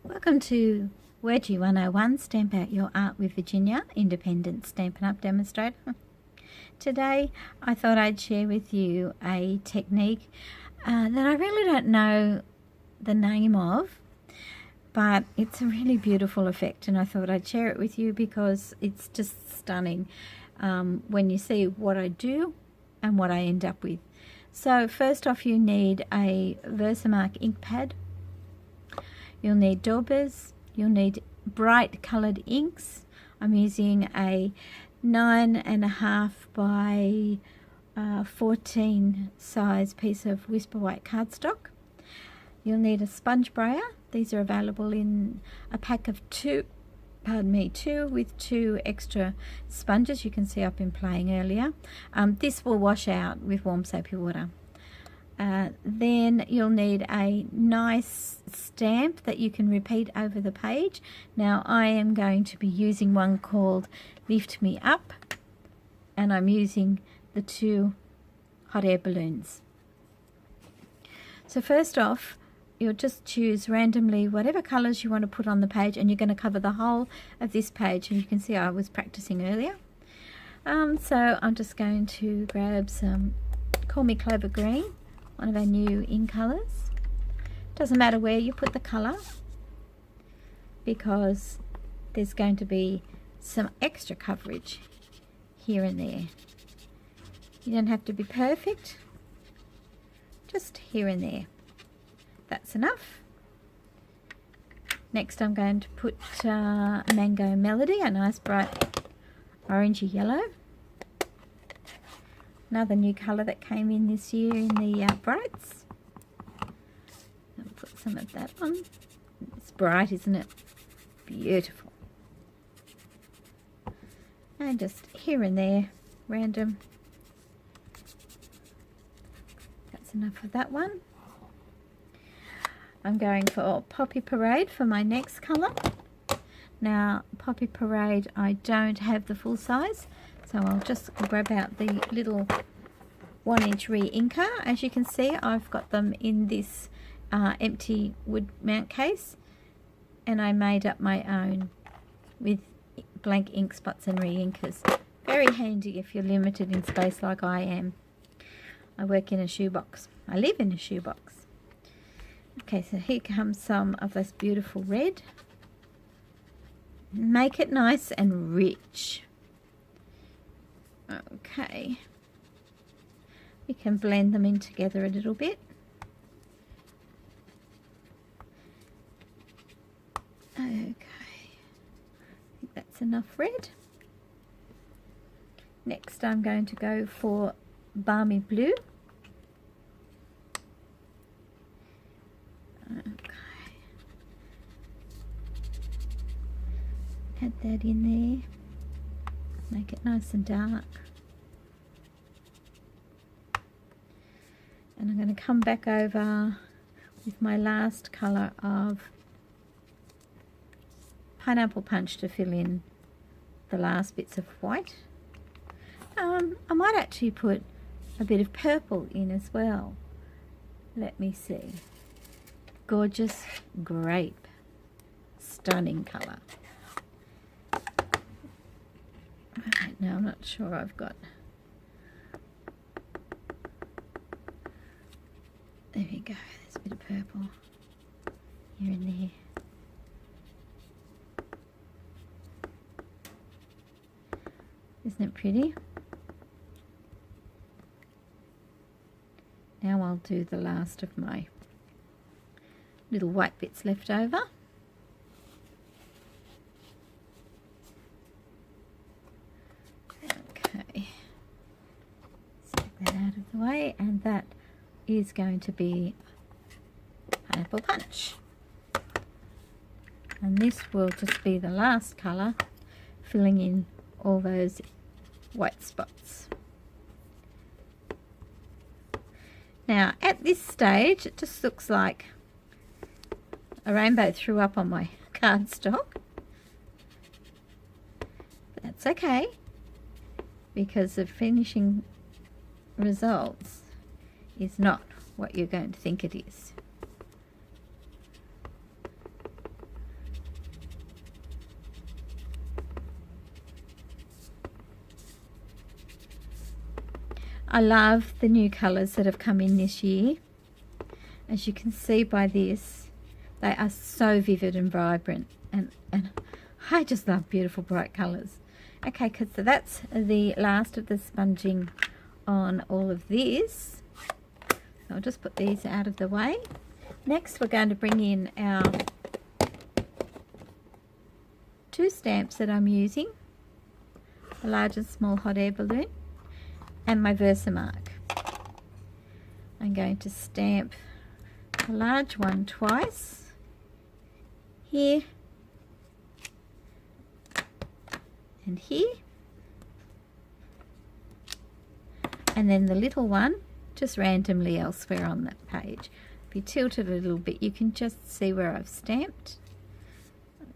Welcome to Wedgie 101, Stamp Out Your Art with Virginia, Independent Stampin' Up! Demonstrator. Today I thought I'd share with you a technique that I really don't know the name of, but it's a really beautiful effect, and I thought I'd share it with you because it's just stunning when you see what I do and what I end up with. So first off, you need a Versamark ink pad. You'll need daubers, you'll need bright coloured inks. I'm using a 9.5 by 14 size piece of Whisper White cardstock. You'll need a sponge brayer. These are available in a pack of two with 2 extra sponges. You can see I've been playing earlier. This will wash out with warm soapy water. Then you'll need a nice stamp that you can repeat over the page. Now I am going to be using one called Lift Me Up, and I'm using the 2 hot air balloons. So first off, you'll just choose randomly whatever colours you want to put on the page, and you're going to cover the whole of this page. And you can see I was practicing earlier. So I'm just going to grab some Call Me Clover Green, one of our new in colours. Doesn't matter where you put the colour, because there's going to be some extra coverage here and there. You don't have to be perfect, just here and there. That's enough. Next I'm going to put Mango Melody, a nice bright orangey yellow. Another new colour that came in this year in the brights. I'll put some of that on. It's bright, isn't it? Beautiful. And just here and there, random. That's enough of that one. I'm going for Poppy Parade for my next colour. Now, Poppy Parade, I don't have the full size, so I'll just grab out the little 1-inch re-inker. As you can see, I've got them in this empty wood mount case, and I made up my own with blank ink spots and re-inkers. Very handy if you're limited in space like I am. I work in a shoebox. I live in a shoebox. Okay, so here comes some of this beautiful red. Make it nice and rich. Okay, we can blend them in together a little bit. Okay, I think that's enough red. Next I'm going to go for Balmy Blue. Okay, add that in there. Make it nice and dark. And I'm going to come back over with my last colour of Pineapple Punch to fill in the last bits of white. I might actually put a bit of purple in as well. Let me see. Gorgeous grape. Stunning colour. Right, now I'm not sure I've got. There we go. There's a bit of purple here and there. Isn't it pretty? Now I'll do the last of my little white bits left over. That out of the way, and that is going to be Pineapple Punch, and this will just be the last colour, filling in all those white spots. Now at this stage it just looks like a rainbow threw up on my cardstock. That's okay, because the finishing results is not what you're going to think it is. I love the new colours that have come in this year. As you can see by this, they are so vivid and vibrant, and I just love beautiful bright colours. Okay, so that's the last of the sponging on all of this. So I'll just put these out of the way. Next, we're going to bring in our 2 stamps that I'm using, a large and small hot air balloon, and my Versamark. I'm going to stamp a large one twice here and here, and then the little one just randomly elsewhere on that page. If you tilt it a little bit, you can just see where I've stamped.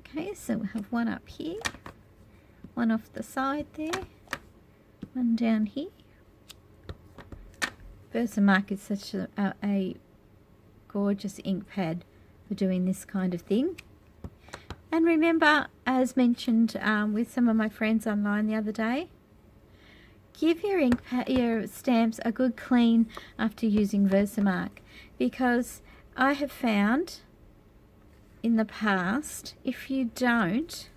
Okay, so we have one up here, one off the side there, one down here. Versamark is such a gorgeous ink pad for doing this kind of thing. And remember, as mentioned with some of my friends online the other day, give your stamps a good clean after using Versamark, because I have found in the past, if you don't,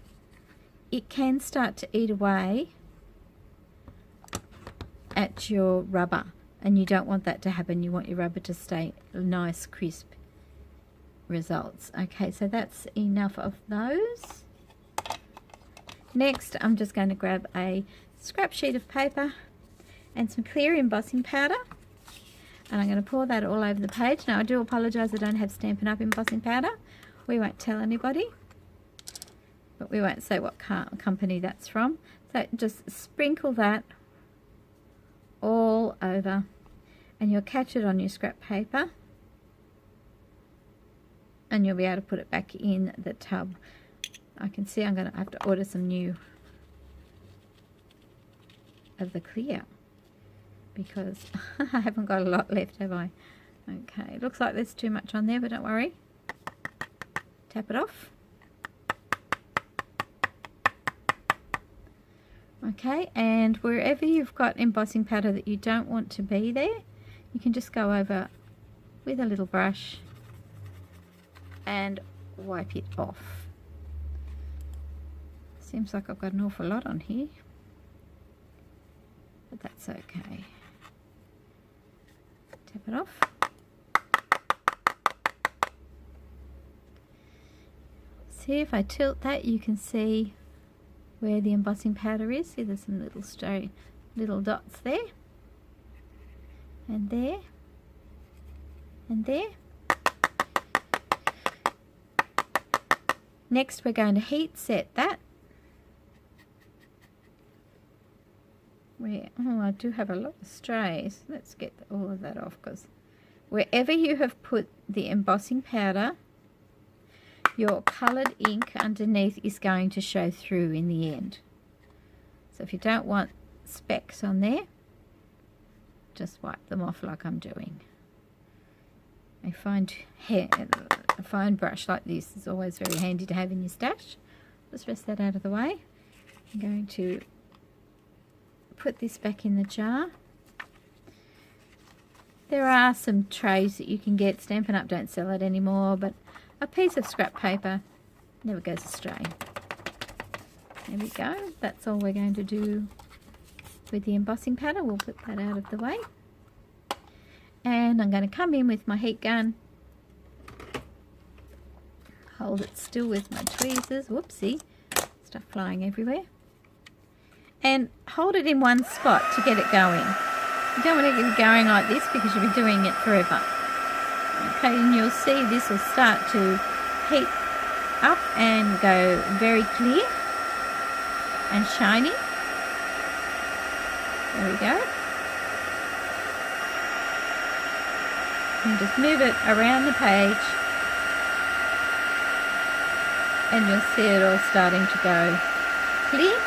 it can start to eat away at your rubber, and you don't want that to happen. You want your rubber to stay nice, crisp results. Okay, so that's enough of those. Next, I'm just going to grab a scrap sheet of paper and some clear embossing powder, and I'm going to pour that all over the page. Now, I do apologise, I don't have Stampin' Up! Embossing powder. We won't tell anybody, but we won't say what company that's from. So just sprinkle that all over, and you'll catch it on your scrap paper, and you'll be able to put it back in the tub. I can see I'm going to have to order some new of the clear, because I haven't got a lot left, have I? Okay, looks like there's too much on there, but don't worry. Tap it off. Okay, and wherever you've got embossing powder that you don't want to be there, you can just go over with a little brush and wipe it off. Seems like I've got an awful lot on here, but that's okay. Tap it off. See, if I tilt that, you can see where the embossing powder is. See, there's some little dots there, and there, and there. Next, we're going to heat set that. Oh, I do have a lot of strays. Let's get all of that off, because wherever you have put the embossing powder, your coloured ink underneath is going to show through in the end. So if you don't want specks on there, just wipe them off like I'm doing. A fine brush like this is always very handy to have in your stash. Just rest that out of the way. I'm going to put this back in the jar. There are some trays that you can get. Stampin' Up! Don't sell it anymore, but a piece of scrap paper never goes astray. There we go. That's all we're going to do with the embossing powder. We'll put that out of the way. And I'm going to come in with my heat gun. Hold it still with my tweezers. Whoopsie. Stuff flying everywhere. And hold it in one spot to get it going. You don't want to get it going like this, because you'll be doing it forever. Okay, and you'll see this will start to heat up and go very clear and shiny. There we go. And just move it around the page, and you'll see it all starting to go clear.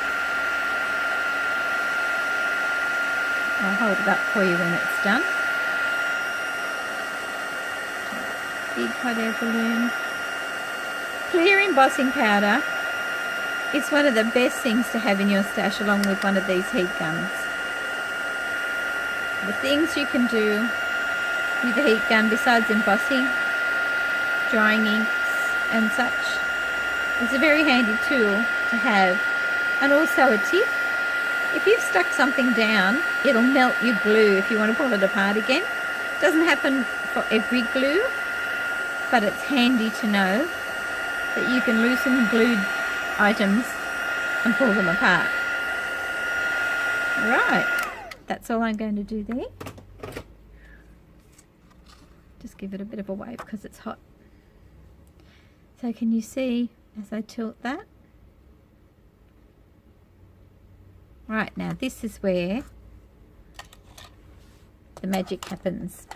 I'll hold it up for you when it's done. Big hot air balloon. Clear embossing powder is one of the best things to have in your stash, along with one of these heat guns. The things you can do with the heat gun besides embossing, drying inks and such. It's a very handy tool to have. And also a tip, if you've stuck something down, it'll melt your glue if you want to pull it apart again. It doesn't happen for every glue, but it's handy to know that you can loosen glued items and pull them apart. Alright, that's all I'm going to do there. Just give it a bit of a wave because it's hot. So can you see as I tilt that? Right, now this is where the magic happens.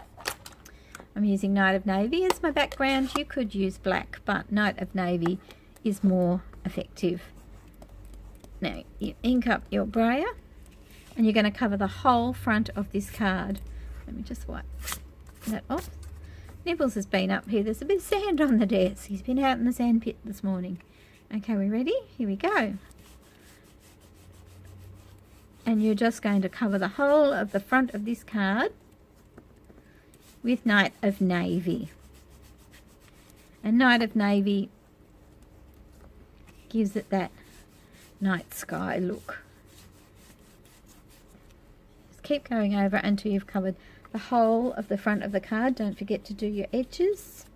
I'm using Night of Navy as my background. You could use black, but Night of Navy is more effective. Now you ink up your brayer and you're going to cover the whole front of this card. Let me just wipe that off. Nibbles has been up here. There's a bit of sand on the desk. He's been out in the sand pit this morning. Okay, we ready? Here we go. And you're just going to cover the whole of the front of this card with Night of Navy. And Night of Navy gives it that night sky look. Just keep going over until you've covered the whole of the front of the card. Don't forget to do your edges.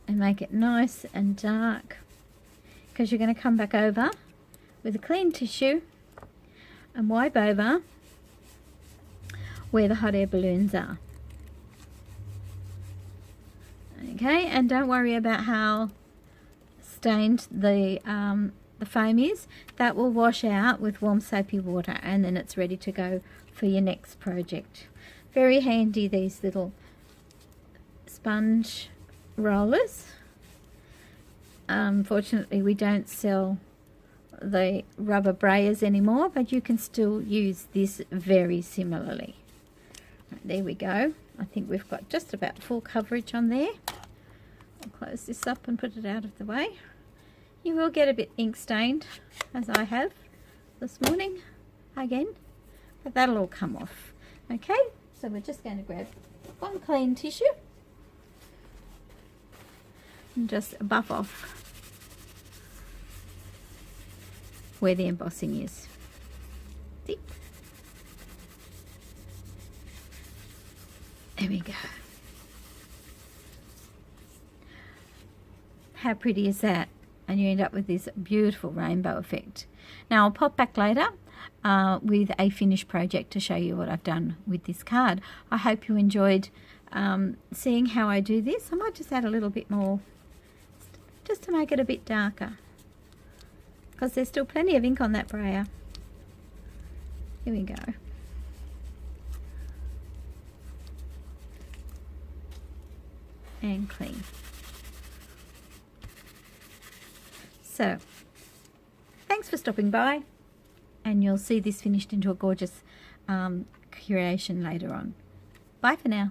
And make it nice and dark, because you're going to come back over with a clean tissue and wipe over where the hot air balloons are. Okay, and don't worry about how stained the foam is. That will wash out with warm soapy water, and then it's ready to go for your next project. Very handy, these little sponge rollers. Unfortunately, we don't sell the rubber brayers anymore, but you can still use this very similarly. Right, there we go. I think we've got just about full coverage on there. I'll close this up and put it out of the way. You will get a bit ink stained, as I have this morning again, but that'll all come off. Okay, so we're just going to grab one clean tissue and just buff off where the embossing is. See? There we go. How pretty is that? And you end up with this beautiful rainbow effect. Now I'll pop back later with a finished project to show you what I've done with this card. I hope you enjoyed seeing how I do this. I might just add a little bit more just to make it a bit darker, because there's still plenty of ink on that brayer. Here we go. And clean. So, thanks for stopping by, and you'll see this finished into a gorgeous creation later on. Bye for now.